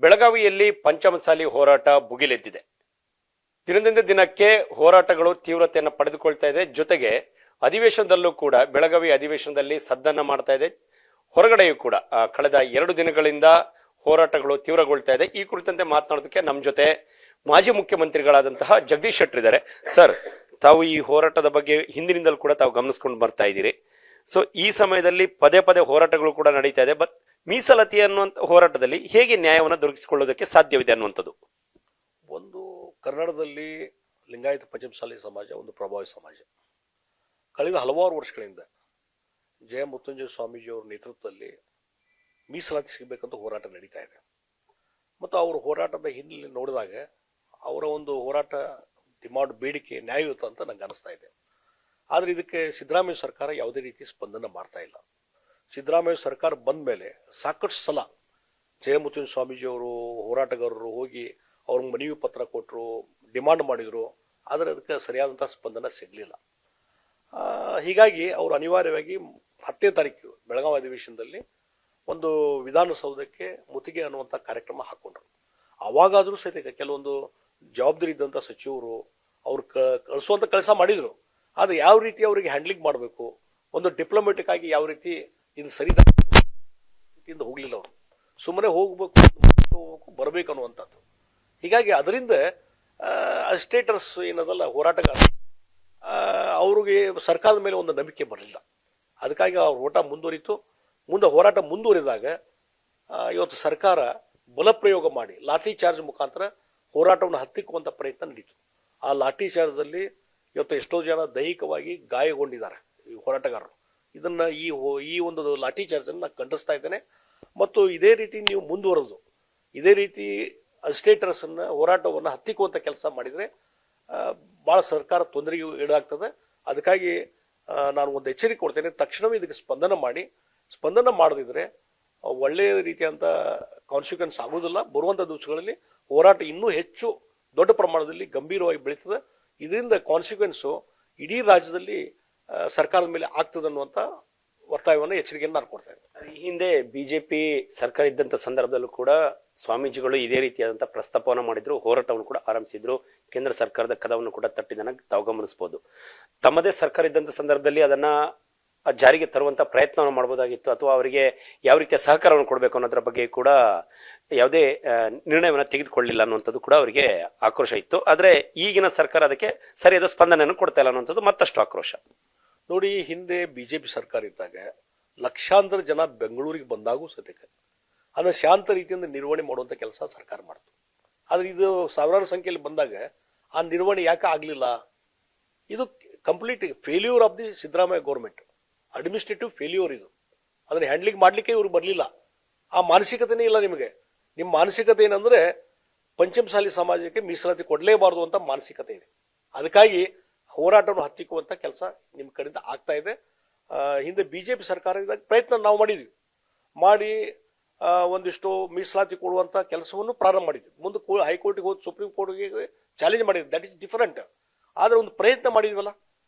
ಬೆಳಗಾವಿಯಲ್ಲಿ ಪಂಚಮಸಾಲಿ ಹೋರಾಟ ಭುಗಿಲೆದ್ದಿದೆ. ದಿನದಿಂದ ದಿನಕ್ಕೆ ಹೋರಾಟಗಳು ತೀವ್ರತೆಯನ್ನು ಪಡೆದುಕೊಳ್ತಾ ಇದೆ. ಜೊತೆಗೆ ಅಧಿವೇಶನದಲ್ಲೂ ಕೂಡ ಬೆಳಗಾವಿ ಅಧಿವೇಶನದಲ್ಲಿ ಸದ್ದನ್ನ ಮಾಡ್ತಾ ಇದೆ. ಹೊರಗಡೆಯೂ ಕೂಡ ಕಳೆದ 2 ದಿನಗಳಿಂದ ಹೋರಾಟಗಳು ತೀವ್ರಗೊಳ್ತಾ ಇದೆ. ಈ ಕುರಿತಂತೆ ಮಾತನಾಡೋದಕ್ಕೆ ನಮ್ಮ ಜೊತೆ ಮಾಜಿ ಮುಖ್ಯಮಂತ್ರಿಗಳಾದಂತಹ ಜಗದೀಶ್ ಶೆಟ್ಟರ್ ಇದ್ದಾರೆ. ಸರ್, ತಾವು ಈ ಹೋರಾಟದ ಬಗ್ಗೆ ಹಿಂದಿನಿಂದಲೂ ಕೂಡ ತಾವು ಗಮನಿಸ್ಕೊಂಡು ಬರ್ತಾ ಇದ್ದೀರಿ. ಸೊ ಈ ಸಮಯದಲ್ಲಿ ಪದೇ ಪದೇ ಹೋರಾಟಗಳು ಕೂಡ ನಡೀತಾ ಇದೆ. ಬಟ್ ಮೀಸಲಾತಿ ಅನ್ನುವಂಥ ಹೋರಾಟದಲ್ಲಿ ಹೇಗೆ ನ್ಯಾಯವನ್ನು ದೊರಕಿಸಿಕೊಳ್ಳೋದಕ್ಕೆ ಸಾಧ್ಯವಿದೆ ಅನ್ನುವಂಥದ್ದು? ಒಂದು, ಕನ್ನಡದಲ್ಲಿ ಲಿಂಗಾಯತ ಪಂಚಮಸಾಲಿ ಸಮಾಜ ಒಂದು ಪ್ರಭಾವಿ ಸಮಾಜ. ಕಳೆದ ಹಲವಾರು ವರ್ಷಗಳಿಂದ ಜಯ ಮೃತ್ಯುಂಜಯ ಸ್ವಾಮೀಜಿಯವರ ನೇತೃತ್ವದಲ್ಲಿ ಮೀಸಲಾತಿ ಸಿಗಬೇಕಂತ ಹೋರಾಟ ನಡೀತಾ ಇದೆ. ಮತ್ತು ಅವರ ಹೋರಾಟದ ಹಿನ್ನೆಲೆ ನೋಡಿದಾಗ ಅವರ ಒಂದು ಹೋರಾಟ ಡಿಮಾಂಡ್ ಬೇಡಿಕೆ ನ್ಯಾಯಯುತ ಅಂತ ನಂಗೆ ಅನಿಸ್ತಾ ಇದೆ. ಆದರೆ ಇದಕ್ಕೆ ಸಿದ್ದರಾಮಯ್ಯ ಸರ್ಕಾರ ಯಾವುದೇ ರೀತಿ ಸ್ಪಂದನೆ ಮಾಡ್ತಾ ಇಲ್ಲ. ಸಿದ್ದರಾಮಯ್ಯ ಸರ್ಕಾರ ಬಂದ ಮೇಲೆ ಸಾಕಷ್ಟು ಸಲ ಜಯಮುತ್ತುನ್ ಸ್ವಾಮೀಜಿಯವರು ಹೋರಾಟಗಾರರು ಹೋಗಿ ಅವ್ರಿಗೆ ಮನವಿ ಪತ್ರ ಕೊಟ್ಟರು, ಡಿಮಾಂಡ್ ಮಾಡಿದರು. ಆದರೆ ಅದಕ್ಕೆ ಸರಿಯಾದಂಥ ಸ್ಪಂದನೆ ಸಿಗಲಿಲ್ಲ. ಹೀಗಾಗಿ ಅವರು ಅನಿವಾರ್ಯವಾಗಿ 10ನೇ ತಾರೀಕು ಬೆಳಗಾವಿ ಅಧಿವೇಶನದಲ್ಲಿ ಒಂದು ವಿಧಾನಸೌಧಕ್ಕೆ ಮುತ್ತಿಗೆ ಅನ್ನುವಂಥ ಕಾರ್ಯಕ್ರಮ ಹಾಕ್ಕೊಂಡ್ರು. ಅವಾಗಾದರೂ ಸಹಿತ ಕೆಲವೊಂದು ಜವಾಬ್ದಾರಿ ಇದ್ದಂಥ ಸಚಿವರು ಅವ್ರು ಕಳಿಸುವಂಥ ಕೆಲಸ ಮಾಡಿದರು. ಆದರೆ ಯಾವ ರೀತಿ ಅವರಿಗೆ ಹ್ಯಾಂಡ್ಲಿಂಗ್ ಮಾಡಬೇಕು, ಒಂದು ಡಿಪ್ಲೊಮೆಟಿಕ್ ಆಗಿ ಯಾವ ರೀತಿ ಇದು ಸರಿ ರೀತಿಯಿಂದ ಹೋಗಲಿಲ್ಲ. ಅವರು ಸುಮ್ಮನೆ ಹೋಗ್ಬೇಕು ಬರಬೇಕು ಅನ್ನುವಂಥದ್ದು. ಹೀಗಾಗಿ ಅದರಿಂದ ಸ್ಟೇಟರ್ಸ್ ಏನದಲ್ಲ ಹೋರಾಟಗಾರ ಅವ್ರಿಗೆ ಸರ್ಕಾರದ ಮೇಲೆ ಒಂದು ನಂಬಿಕೆ ಬರಲಿಲ್ಲ. ಅದಕ್ಕಾಗಿ ಅವ್ರ ಹೋರಾಟ ಮುಂದುವರಿದಾಗ ಇವತ್ತು ಸರ್ಕಾರ ಬಲಪ್ರಯೋಗ ಮಾಡಿ ಲಾಠಿ ಚಾರ್ಜ್ ಮುಖಾಂತರ ಹೋರಾಟವನ್ನು ಹತ್ತಿಕ್ಕುವಂಥ ಪ್ರಯತ್ನ ನಡೀತು. ಆ ಲಾಠಿ ಚಾರ್ಜಲ್ಲಿ ಇವತ್ತು ಎಷ್ಟೋ ಜನ ದೈಹಿಕವಾಗಿ ಗಾಯಗೊಂಡಿದ್ದಾರೆ ಈ ಹೋರಾಟಗಾರರು. ಇದನ್ನು ಈ ಒಂದು ಲಾಠಿ ಚಾರ್ಜನ್ನು ನಾನು ಖಂಡಿಸ್ತಾ ಇದ್ದೇನೆ. ಮತ್ತು ಇದೇ ರೀತಿ ನೀವು ಮುಂದುವರೆದು ಇದೇ ರೀತಿ ಅಜಿಟೇಟರ್ಸನ್ನು ಹೋರಾಟವನ್ನು ಹತ್ತಿಕ್ಕುವಂಥ ಕೆಲಸ ಮಾಡಿದರೆ ಭಾಳ ಸರ್ಕಾರ ತೊಂದರೆಗೆ ಈಡಾಗ್ತದೆ. ಅದಕ್ಕಾಗಿ ನಾನು ಒಂದು ಎಚ್ಚರಿಕೆ ಕೊಡ್ತೇನೆ, ತಕ್ಷಣವೇ ಇದಕ್ಕೆ ಸ್ಪಂದನೆ ಮಾಡದಿದ್ರೆ ಒಳ್ಳೆಯ ರೀತಿಯಂಥ ಕಾನ್ಸಿಕ್ವೆನ್ಸ್ ಆಗೋದಿಲ್ಲ. ಬರುವಂಥ ದಿವಸಗಳಲ್ಲಿ ಹೋರಾಟ ಇನ್ನೂ ಹೆಚ್ಚು ದೊಡ್ಡ ಪ್ರಮಾಣದಲ್ಲಿ ಗಂಭೀರವಾಗಿ ಬೆಳೀತದೆ. ಇದರಿಂದ ಕಾನ್ಸಿಕ್ವೆನ್ಸು ಇಡೀ ರಾಜ್ಯದಲ್ಲಿ ಸರ್ಕಾರದ ಮೇಲೆ ಆಗ್ತದೆ ಅನ್ನುವಂಥ ಒತ್ತಾಯವನ್ನು ಎಚ್ಚರಿಕೆಯನ್ನು ನಾನು ಕೊಡ್ತೇನೆ. ಈ ಹಿಂದೆ ಬಿಜೆಪಿ ಸರ್ಕಾರ ಇದ್ದಂಥ ಸಂದರ್ಭದಲ್ಲೂ ಕೂಡ ಸ್ವಾಮೀಜಿಗಳು ಇದೇ ರೀತಿಯಾದಂಥ ಪ್ರಸ್ತಾಪವನ್ನು ಮಾಡಿದ್ರು, ಹೋರಾಟವನ್ನು ಕೂಡ ಆರಂಭಿಸಿದ್ರು. ಕೇಂದ್ರ ಸರ್ಕಾರದ ಕದವನ್ನು ಕೂಡ ತಟ್ಟಿದನ್ನ ತಾವು ಗಮನಿಸಬಹುದು. ತಮ್ಮದೇ ಸರ್ಕಾರ ಇದ್ದಂಥ ಸಂದರ್ಭದಲ್ಲಿ ಅದನ್ನ ಜಾರಿಗೆ ತರುವಂತ ಪ್ರಯತ್ನವನ್ನು ಮಾಡಬಹುದಾಗಿತ್ತು, ಅಥವಾ ಅವರಿಗೆ ಯಾವ ರೀತಿಯ ಸಹಕಾರವನ್ನು ಕೊಡಬೇಕು ಅನ್ನೋದ್ರ ಬಗ್ಗೆ ಕೂಡ ಯಾವುದೇ ನಿರ್ಣಯವನ್ನು ತೆಗೆದುಕೊಳ್ಳಿಲ್ಲ ಅನ್ನುವಂಥದ್ದು ಕೂಡ ಅವರಿಗೆ ಆಕ್ರೋಶ ಇತ್ತು. ಆದರೆ ಈಗಿನ ಸರ್ಕಾರ ಅದಕ್ಕೆ ಸರಿಯಾದ ಸ್ಪಂದನೆಯನ್ನು ಕೊಡ್ತಾ ಇಲ್ಲ ಅನ್ನುವಂಥದ್ದು ಮತ್ತಷ್ಟು ಆಕ್ರೋಶ. ನೋಡಿ, ಹಿಂದೆ ಬಿಜೆಪಿ ಸರ್ಕಾರ ಇದ್ದಾಗ ಲಕ್ಷಾಂತರ ಜನ ಬೆಂಗಳೂರಿಗೆ ಬಂದಾಗೂ ಸದ್ಯಕ್ಕೆ ಅದನ್ನು ಶಾಂತ ರೀತಿಯಿಂದ ನಿರ್ವಹಣೆ ಮಾಡುವಂಥ ಕೆಲಸ ಸರ್ಕಾರ ಮಾಡ್ತು. ಆದರೆ ಇದು ಸಾವಿರಾರು ಸಂಖ್ಯೆಯಲ್ಲಿ ಬಂದಾಗ ಆ ನಿರ್ವಹಣೆ ಯಾಕೆ ಆಗಲಿಲ್ಲ? ಇದು complete failure of the Siddaramaiah government. Administrative failure ಇದು. ಅದನ್ನು ಹ್ಯಾಂಡ್ಲಿಂಗ್ ಮಾಡಲಿಕ್ಕೆ ಇವ್ರು ಬರಲಿಲ್ಲ. ಆ ಮಾನಸಿಕತೆನೇ ಇಲ್ಲ ನಿಮಗೆ. ನಿಮ್ಮ ಮಾನಸಿಕತೆ ಏನಂದರೆ ಪಂಚಮಸಾಲಿ ಸಮಾಜಕ್ಕೆ ಮೀಸಲಾತಿ ಕೊಡಲೇಬಾರದು ಅಂತ ಮಾನಸಿಕತೆ ಇದೆ. ಅದಕ್ಕಾಗಿ ಹೋರಾಟವನ್ನು ಹತ್ತಿಕ್ಕುವಂಥ ಕೆಲಸ ನಿಮ್ಮ ಕಡೆಯಿಂದ ಆಗ್ತಾ ಇದೆ. ಹಿಂದೆ ಬಿಜೆಪಿ ಸರ್ಕಾರ ಇದ್ದಾಗ ಪ್ರಯತ್ನ ನಾವು ಮಾಡಿ ಒಂದಿಷ್ಟು ಮೀಸಲಾತಿ ಕೊಡುವಂಥ ಕೆಲಸವನ್ನು ಪ್ರಾರಂಭ ಮಾಡಿದ್ವಿ. ಮುಂದೆ ಹೈಕೋರ್ಟಿಗೆ ಹೋಗಿ ಸುಪ್ರೀಂ ಕೋರ್ಟ್ಗೆ ಚಾಲೆಂಜ್ ಮಾಡಿದ್ವಿ. That is different. ಆದರೆ ಒಂದು ಪ್ರಯತ್ನ ಮಾಡಿದ್ವಲ್ಲ,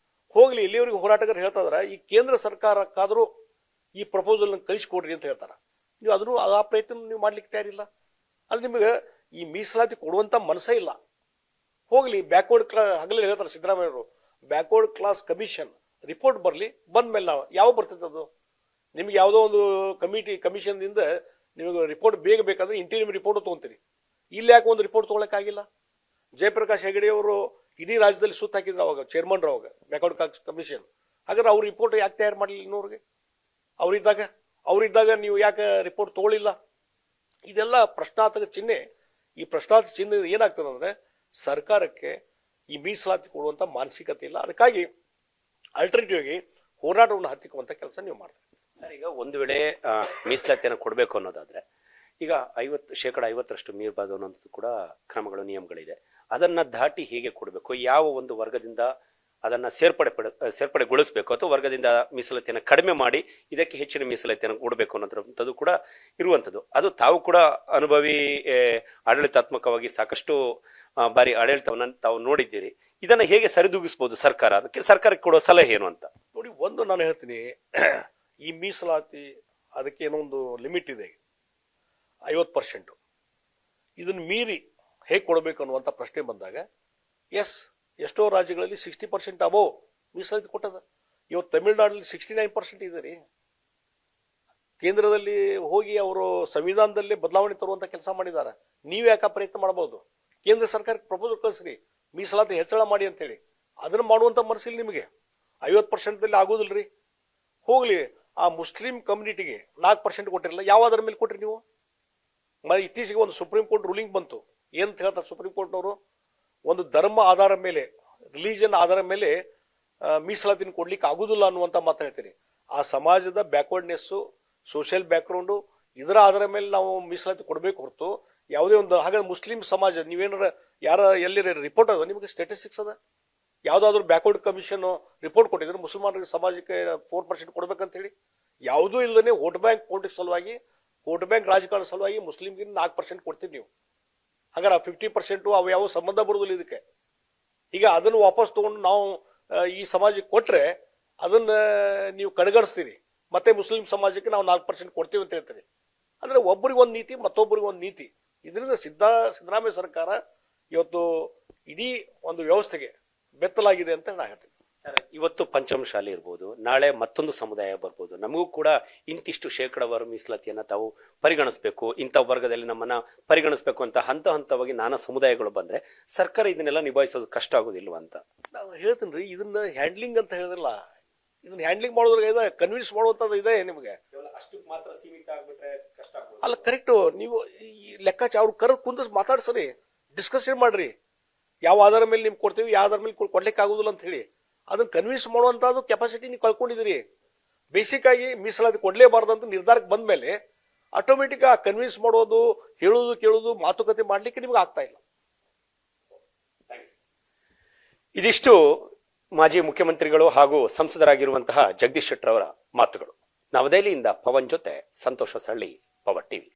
ಹೋಗಲಿ. ಇಲ್ಲಿವರೆಗೆ ಹೋರಾಟಗಾರರು ಹೇಳ್ತಾ ಇದಾರೆ, ಈ ಕೇಂದ್ರ ಸರ್ಕಾರಕ್ಕಾದರೂ ಈ ಪ್ರಪೋಸಲ್ನ ಕಳಿಸಿಕೊಡ್ರಿ ಅಂತ ಹೇಳ್ತಾರೆ. ನೀವು ಅದನ್ನು ಆ ಪ್ರಯತ್ನ ನೀವು ಮಾಡ್ಲಿಕ್ಕೆ ತಯಾರಿಲ್ಲ. ಅದು ನಿಮಗೆ ಈ ಮೀಸಲಾತಿ ಕೊಡುವಂಥ ಮನಸ್ಸೇ ಇಲ್ಲ. ಹೋಗಲಿ, ಬ್ಯಾಕ್ವರ್ಡ್ ಕ್ಲಾಸ್ ಹಗಲೇ ಹೇಳ್ತಾರೆ ಸಿದ್ದರಾಮಯ್ಯವರು, ಬ್ಯಾಕ್ವರ್ಡ್ ಕ್ಲಾಸ್ ಕಮಿಷನ್ ರಿಪೋರ್ಟ್ ಬರಲಿ, ಬಂದ ಮೇಲೆ ನಾವು ಯಾವ ಬರ್ತೈತೆ ಅದು ನಿಮ್ಗೆ ಯಾವುದೋ ಒಂದು ಕಮಿಷನ್ದಿಂದ ನಿಮಗೆ ರಿಪೋರ್ಟ್ ಬೇಗ ಬೇಕಾದ್ರೆ ಇಂಟೀರಿಯಂ ರಿಪೋರ್ಟ್ ತೊಗೊಂತೀರಿ. ಇಲ್ಲಿ ಯಾಕೆ ಒಂದು ರಿಪೋರ್ಟ್ ತೊಗೊಳಕ್ಕಾಗಿಲ್ಲ? ಜಯಪ್ರಕಾಶ್ ಹೆಗಡೆ ಅವರು ಇಡೀ ರಾಜ್ಯದಲ್ಲಿ ಸುತ್ತ ಹಾಕಿದ್ರು ಅವಾಗ, ಚೇರ್ಮನ್ ಅವಾಗ ಬ್ಯಾಕ್ವರ್ಡ್ ಕ್ಲಾಸ್ ಕಮಿಷನ್. ಹಾಗಾದ್ರೆ ಅವ್ರ ರಿಪೋರ್ಟ್ ಯಾಕೆ ತಯಾರು ಮಾಡಲಿಲ್ಲ ಇನ್ನೋರಿಗೆ? ಅವರಿದ್ದಾಗ ನೀವು ಯಾಕೆ ರಿಪೋರ್ಟ್ ತೊಗೊಳ್ಳಿಲ್ಲ? ಇದೆಲ್ಲ ಪ್ರಶ್ನಾರ್ಥಕ ಚಿಹ್ನೆ. ಈ ಪ್ರಶ್ನಾರ್ಥಕ ಚಿಹ್ನೆ ಏನಾಗ್ತದೆ ಅಂದರೆ ಸರ್ಕಾರಕ್ಕೆ ಈ ಮೀಸಲಾತಿ ಕೊಡುವಂಥ ಮಾನಸಿಕತೆ ಇಲ್ಲ. ಅದಕ್ಕಾಗಿ ಆಲ್ಟರ್ನೇಟಿವ್ ಆಗಿ ಹೋರಾಟವನ್ನು ಹತ್ತಿಕ್ಕುವಂಥ ಕೆಲಸ ನೀವು ಮಾಡ್ತೀರಿ. ಸರ್, ಈಗ ಒಂದು ವೇಳೆ ಮೀಸಲಾತಿಯನ್ನು ಕೊಡಬೇಕು ಅನ್ನೋದಾದ್ರೆ ಈಗ 50% ಮೀರಬಾರ್ದು ಅನ್ನೋದು ಕೂಡ ಕ್ರಮಗಳು, ನಿಯಮಗಳಿದೆ. ಅದನ್ನ ದಾಟಿ ಹೇಗೆ ಕೊಡಬೇಕು? ಯಾವ ಒಂದು ವರ್ಗದಿಂದ ಅದನ್ನ ಸೇರ್ಪಡೆಗೊಳಿಸಬೇಕು ಅಥವಾ ವರ್ಗದಿಂದ ಮೀಸಲಾತಿಯನ್ನು ಕಡಿಮೆ ಮಾಡಿ ಇದಕ್ಕೆ ಹೆಚ್ಚಿನ ಮೀಸಲಾತಿಯನ್ನು ಕೊಡಬೇಕು ಅನ್ನೋದ್ರಂಥದ್ದು ಕೂಡ ಇರುವಂಥದ್ದು. ಅದು ತಾವು ಕೂಡ ಅನುಭವಿ ಆಡಳಿತಾತ್ಮಕವಾಗಿ ಸಾಕಷ್ಟು ಬಾರಿ ಆಡಳಿತವನ್ನು ತಾವು ನೋಡಿದ್ದೀರಿ. ಇದನ್ನ ಹೇಗೆ ಸರಿದೂಗಿಸಬಹುದು ಸರ್ಕಾರ? ಅದಕ್ಕೆ ಸರ್ಕಾರಕ್ಕೆ ಕೊಡುವ ಸಲಹೆ ಏನು ಅಂತ ನೋಡಿ. ಒಂದು ನಾನು ಹೇಳ್ತೀನಿ, ಈ ಮೀಸಲಾತಿ ಅದಕ್ಕೆ ಏನೋ ಒಂದು ಲಿಮಿಟ್ ಇದೆ, 50%. ಇದನ್ನು ಮೀರಿ ಹೇಗೆ ಕೊಡಬೇಕು ಅನ್ನುವಂಥ ಪ್ರಶ್ನೆ ಬಂದಾಗ ಎಷ್ಟೋ ರಾಜ್ಯಗಳಲ್ಲಿ 60% ಅಬೋವ್ ಮೀಸಲಾತಿ ಕೊಟ್ಟದ. ಇವತ್ತು ತಮಿಳುನಾಡಲ್ಲಿ 69% ಇದೆ ರೀ. ಕೇಂದ್ರದಲ್ಲಿ ಹೋಗಿ ಅವರು ಸಂವಿಧಾನದಲ್ಲಿ ಬದಲಾವಣೆ ತರುವಂತ ಕೆಲಸ ಮಾಡಿದ್ದಾರೆ. ನೀವು ಯಾಕೆ ಪ್ರಯತ್ನ ಮಾಡಬಹುದು? ಕೇಂದ್ರ ಸರ್ಕಾರಕ್ಕೆ ಪ್ರಪೋಸಲ್ ಕಳಿಸ್ರಿ, ಮೀಸಲಾತಿ ಹೆಚ್ಚಳ ಮಾಡಿ ಅಂತೇಳಿ. ಅದನ್ನು ಮಾಡುವಂತ ಮನಸ್ಸಿಲ್ಲ ನಿಮಗೆ. 50% ಆಗೋದಿಲ್ರಿ. ಹೋಗ್ಲಿ, ಆ ಮುಸ್ಲಿಂ ಕಮ್ಯುನಿಟಿಗೆ 4% ಕೊಟ್ಟಿರಲ್ಲ, ಯಾವ ಆಧಾರ ಮೇಲೆ ಕೊಟ್ರಿ ನೀವು? ಇತ್ತೀಚೆಗೆ ಒಂದು ಸುಪ್ರೀಂ ಕೋರ್ಟ್ ರೂಲಿಂಗ್ ಬಂತು. ಏನಂತ ಹೇಳ್ತಾರೆ ಸುಪ್ರೀಂ ಕೋರ್ಟ್ನವರು? ಒಂದು ಧರ್ಮ ಆಧಾರ ಮೇಲೆ, ರಿಲಿಜನ್ ಆಧಾರ ಮೇಲೆ ಮೀಸಲಾತಿನ ಕೊಡ್ಲಿಕ್ಕೆ ಆಗುದಿಲ್ಲ ಅನ್ನುವಂತ ಮಾತು ಹೇಳ್ತೀರಿ. ಆ ಸಮಾಜದ ಬ್ಯಾಕ್ವರ್ಡ್ನೆಸ್ಸು, ಸೋಷಿಯಲ್ ಬ್ಯಾಕ್ಗ್ರೌಂಡು, ಇದರ ಆಧಾರ ಮೇಲೆ ನಾವು ಮೀಸಲಾತಿ ಕೊಡಬೇಕು ಹೊರತು ಯಾವುದೇ ಒಂದು. ಹಾಗಾದ್ರೆ ಮುಸ್ಲಿಂ ಸಮಾಜ ನೀವೇನಾರ ಯಾರ ಎಲ್ಲಿ ರಿಪೋರ್ಟ್ ಅದ ನಿಮಗೆ? ಸ್ಟ್ಯಾಟಿಸ್ಟಿಕ್ಸ್ ಅದ? ಯಾವುದಾದ್ರೂ ಬ್ಯಾಕ್ವರ್ಡ್ ಕಮಿಷನ್ ರಿಪೋರ್ಟ್ ಕೊಟ್ಟಿದ್ರೆ ಮುಸಲ್ಮಾನರಿಗೆ ಸಮಾಜಕ್ಕೆ 4% ಕೊಡ್ಬೇಕಂತ ಹೇಳಿ? ಯಾವುದೂ ಇಲ್ಲದೇ ವೋಟ್ ಬ್ಯಾಂಕ್ ಪೊಲಿಟಿಕ್ಸ್ ಸಲುವಾಗಿ, ವೋಟ್ ಬ್ಯಾಂಕ್ ರಾಜಕಾರಣ ಸಲುವಾಗಿ ಮುಸ್ಲಿಮ್ಗೆ 4% ಕೊಡ್ತೀವಿ ನೀವು. ಹಾಗಾದ್ರೆ 50% ಅವು ಯಾವ ಸಂಬಂಧ ಬರುವುದಿಲ್ಲ ಇದಕ್ಕೆ. ಈಗ ಅದನ್ನು ವಾಪಸ್ ತಗೊಂಡು ನಾವು ಈ ಸಮಾಜಕ್ಕೆ ಕೊಟ್ರೆ ಅದನ್ನ ನೀವು ಕಡೆಗಣಿಸ್ತೀರಿ. ಮತ್ತೆ ಮುಸ್ಲಿಂ ಸಮಾಜಕ್ಕೆ ನಾವು 4% ಕೊಡ್ತೀವಿ ಅಂತ ಹೇಳ್ತೀರಿ. ಅಂದ್ರೆ ಒಬ್ಬರಿಗೆ ಒಂದು ನೀತಿ, ಮತ್ತೊಬ್ಬರಿಗೆ ಒಂದು ನೀತಿ. ಇದರಿಂದ ಸಿದ್ದರಾಮಯ್ಯ ಸರ್ಕಾರ ಇವತ್ತು ಇಡೀ ಒಂದು ವ್ಯವಸ್ಥೆಗೆ ಬೆತ್ತಲಾಗಿದೆ ಅಂತ ನಾ ಹೇಳ್ತೀನಿ. ಸರ್, ಇವತ್ತು ಪಂಚಮಶಾಲಿ ಇರ್ಬೋದು, ನಾಳೆ ಮತ್ತೊಂದು ಸಮುದಾಯ ಬರ್ಬೋದು. ನಮಗೂ ಕೂಡ ಇಂತಿಷ್ಟು ಶೇಕಡಾವಾರು ಮೀಸಲಾತಿಯನ್ನ ತಾವು ಪರಿಗಣಿಸಬೇಕು, ಇಂಥ ವರ್ಗದಲ್ಲಿ ನಮ್ಮನ್ನ ಪರಿಗಣಿಸಬೇಕು ಅಂತ ಹಂತವಾಗಿ ನಾನಾ ಸಮುದಾಯಗಳು ಬಂದ್ರೆ ಸರ್ಕಾರ ಇದನ್ನೆಲ್ಲ ನಿಭಾಯಿಸೋದು ಕಷ್ಟ ಆಗೋದಿಲ್ವಾ ಅಂತ ನಾನು ಹೇಳ್ತೀನಿ ರೀ. ಇದನ್ನ ಹ್ಯಾಂಡ್ಲಿಂಗ್ ಅಂತ ಹೇಳಿದ್ರಲ್ಲ, ಇದನ್ನ ಹ್ಯಾಂಡ್ಲಿಂಗ್ ಮಾಡೋದ್ರಾಗ ಇದೆ, ಕನ್ವಿನ್ಸ್ ಮಾಡುವಂಥದ್ದು ಇದೆ ನಿಮಗೆ. ಅಷ್ಟಕ್ಕೆ ಮಾತ್ರ ಸೀಮಿತ ಆಗ್ಬಿಟ್ರೆ ಕಷ್ಟ ಆಗೋದು. ಅಲ್ಲ, ಕರೆಕ್ಟು. ನೀವು ಈ ಲೆಕ್ಕಾಚಾರ ಅವ್ರು ಕರೆದು ಕುಂದಿಸ್ ಮಾತಾಡ್ಸರಿ, ಡಿಸ್ಕಷನ್ ಮಾಡ್ರಿ. ಯಾವ ಆಧಾರ ಮೇಲೆ ನಿಮ್ಗೆ ಕೊಡ್ತೀವಿ, ಯಾವ ಆಧಾರ ಮೇಲೆ ಕೊಡ್ಲಿಕ್ಕೆ ಆಗುದಿಲ್ಲ ಅಂತ ಹೇಳಿ ಅದನ್ನ ಕನ್ವಿನ್ಸ್ ಮಾಡುವಂತದ್ದು ಕೆಪಾಸಿಟಿ ನೀವು ಕಳ್ಕೊಂಡಿದ್ದೀರಿ. ಬೇಸಿಕ್ ಆಗಿ ಮೀಸಲಾತಿ ಕೊಡ್ಲೇಬಾರ್ದಂತ ನಿರ್ಧಾರಕ್ಕೆ ಬಂದ ಮೇಲೆ ಆಟೋಮೆಟಿಕ್ ಆ ಕನ್ವಿನ್ಸ್ ಮಾಡೋದು, ಹೇಳೋದು ಕೇಳೋದು, ಮಾತುಕತೆ ಮಾಡ್ಲಿಕ್ಕೆ ನಿಮ್ಗೆ ಆಗ್ತಾ ಇಲ್ಲ. ಇದಿಷ್ಟು ಮಾಜಿ ಮುಖ್ಯಮಂತ್ರಿಗಳು ಹಾಗೂ ಸಂಸದರಾಗಿರುವಂತಹ ಜಗದೀಶ್ ಶೆಟ್ಟರ್ ಅವರ ಮಾತುಗಳು. ನವದೆಹಲಿಯಿಂದ ಪವನ್ ಜೊತೆ ಸಂತೋಷ ಸಳ್ಳಿ, ಪವರ್ ಟಿವಿ.